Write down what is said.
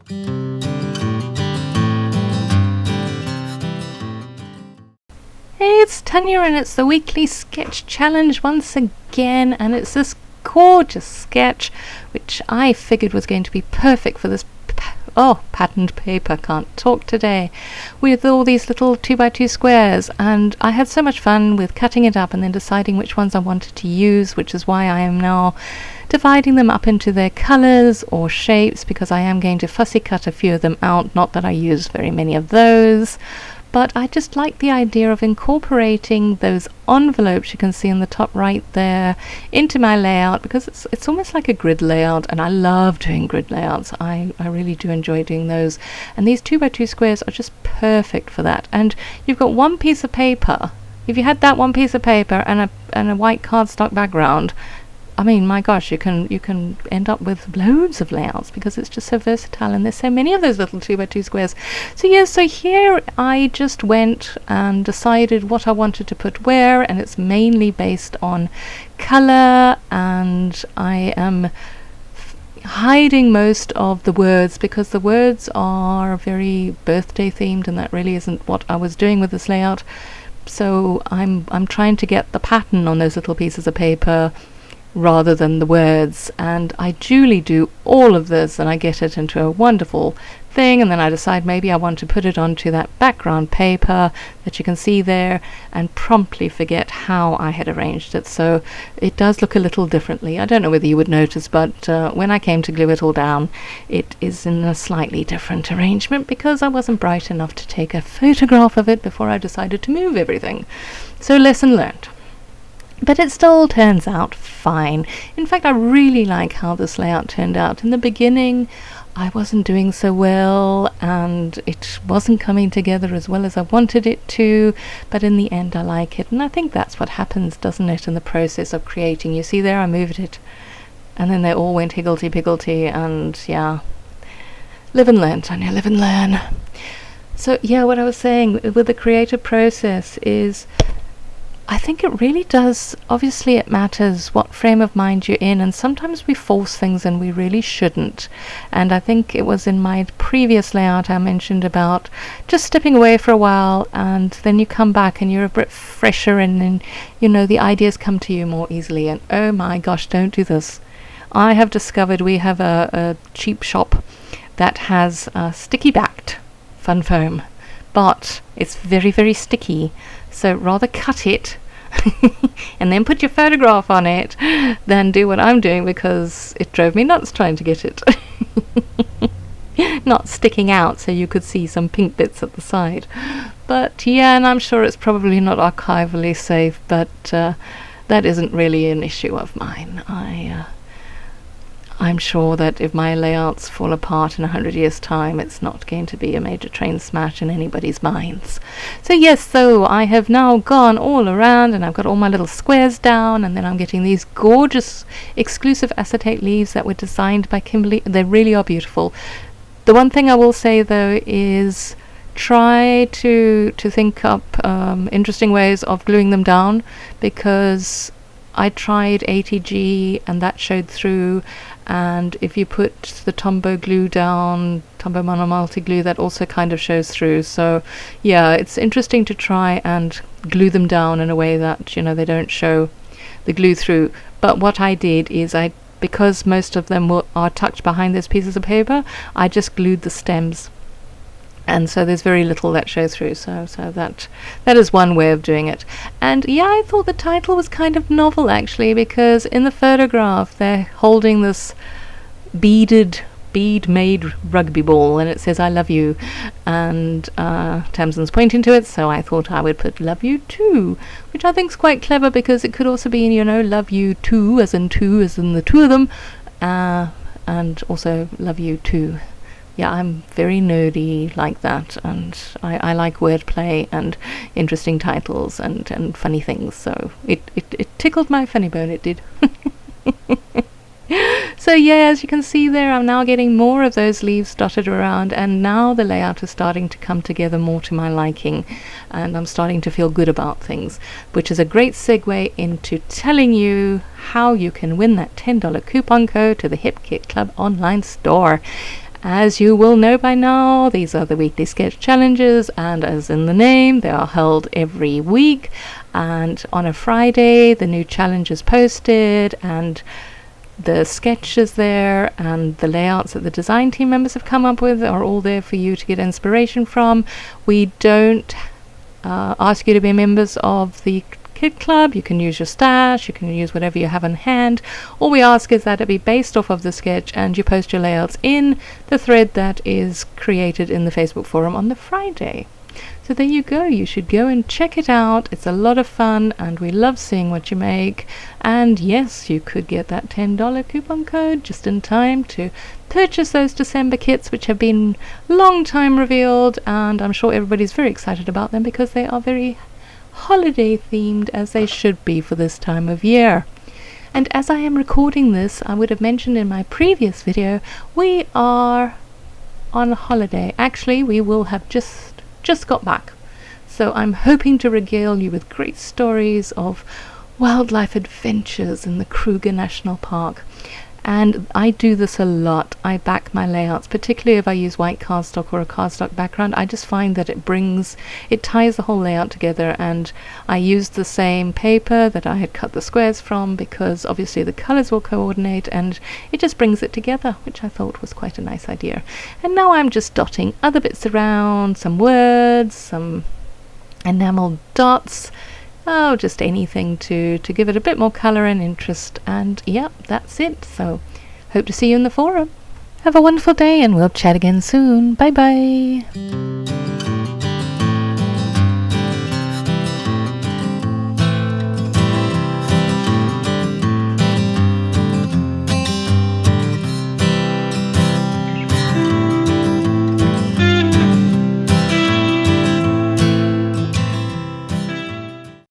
Hey, it's Tanya and it's the weekly sketch challenge once again, and it's this gorgeous sketch which I figured was going to be perfect for this patterned paper, can't talk today, with all these little 2x2 squares, and I had so much fun with cutting it up and then deciding which ones I wanted to use, which is why I am now dividing them up into their colors or shapes, because I am going to fussy cut a few of them out. Not that I use very many of those, but I just like the idea of incorporating those envelopes you can see in the top right there into my layout, because it's almost like a grid layout, and I love doing grid layouts. I really do enjoy doing those, and these 2x2 squares are just perfect for that. And you've got one piece of paper. If you had that one piece of paper and a white cardstock background, I mean, my gosh, you can end up with loads of layouts, because it's just so versatile, and there's so many of those little 2x2 squares. So here I just went and decided what I wanted to put where, and it's mainly based on color, and I am hiding most of the words because the words are very birthday themed, and that really isn't what I was doing with this layout. So I'm trying to get the pattern on those little pieces of paper rather than the words, and I duly do all of this, and I get it into a wonderful thing, and then I decide maybe I want to put it onto that background paper that you can see there, and promptly forget how I had arranged it, so it does look a little differently. I don't know whether you would notice, but when I came to glue it all down, it is in a slightly different arrangement, because I wasn't bright enough to take a photograph of it before I decided to move everything. So lesson learned. But it still turns out fine. In fact, I really like how this layout turned out. In the beginning, I wasn't doing so well, and it wasn't coming together as well as I wanted it to, but in the end I like it. And I think that's what happens, doesn't it, in the process of creating. You see there, I moved it, and then they all went higgledy-piggledy, and yeah, live and learn, Tanya, live and learn. So yeah, what I was saying with the creative process is, I think it really does, obviously it matters what frame of mind you're in, and sometimes we force things and we really shouldn't. And I think it was in my previous layout I mentioned about just stepping away for a while, and then you come back and you're a bit fresher, and then, you know, the ideas come to you more easily. And oh my gosh, don't do this. I have discovered we have a cheap shop that has sticky backed fun foam, but it's very, very sticky. So rather cut it and then put your photograph on it than do what I'm doing, because it drove me nuts trying to get it not sticking out so you could see some pink bits at the side. But yeah, and I'm sure it's probably not archivally safe, but that isn't really an issue of mine. I'm sure that if my layouts fall apart in 100 years' time, it's not going to be a major train smash in anybody's minds. So yes, so I have now gone all around, and I've got all my little squares down, and then I'm getting these gorgeous exclusive acetate leaves that were designed by Kimberly. They really are beautiful. The one thing I will say though is try to think up interesting ways of gluing them down, because I tried ATG and that showed through, and if you put the Tombow glue down, Tombow Monomulti glue, that also kind of shows through. So yeah, it's interesting to try and glue them down in a way that, you know, they don't show the glue through. But what I did is because most of them are tucked behind those pieces of paper, I just glued the stems, and so there's very little that shows through. So that is one way of doing it. And yeah, I thought the title was kind of novel actually, because in the photograph they're holding this bead-made rugby ball, and it says "I love you," and Tamsin's pointing to it, so I thought I would put "love you too," which I think is quite clever, because it could also be, you know, "love you too," as in the two of them, and also "love you too." Yeah, I'm very nerdy like that, and I like wordplay and interesting titles and funny things, so it tickled my funny bone, it did. So yeah, as you can see there, I'm now getting more of those leaves dotted around, and now the layout is starting to come together more to my liking, and I'm starting to feel good about things, which is a great segue into telling you how you can win that $10 coupon code to the Hip Kit Club online store. As you will know by now, these are the weekly sketch challenges, and as in the name, they are held every week, and on a Friday the new challenge is posted, and the sketches there and the layouts that the design team members have come up with are all there for you to get inspiration from. We don't ask you to be members of the Kid Club. You can use your stash, you can use whatever you have on hand. All we ask is that it be based off of the sketch, and you post your layouts in the thread that is created in the Facebook forum on the Friday. So there you go, you should go and check it out. It's a lot of fun and we love seeing what you make. And yes, you could get that $10 coupon code just in time to purchase those December kits, which have been long time revealed, and I'm sure everybody's very excited about them because they are very holiday themed, as they should be for this time of year. And as I am recording this, I would have mentioned in my previous video, we are on holiday. Actually, we will have just got back. So I'm hoping to regale you with great stories of wildlife adventures in the Kruger National Park. And I do this a lot. I back my layouts, particularly if I use white cardstock or a cardstock background. I just find that it ties the whole layout together, and I used the same paper that I had cut the squares from because obviously the colors will coordinate, and it just brings it together, which I thought was quite a nice idea. And now I'm just dotting other bits around, some words, some enamel dots, just anything to give it a bit more colour and interest. And yeah, that's it. So hope to see you in the forum. Have a wonderful day, and we'll chat again soon. Bye bye.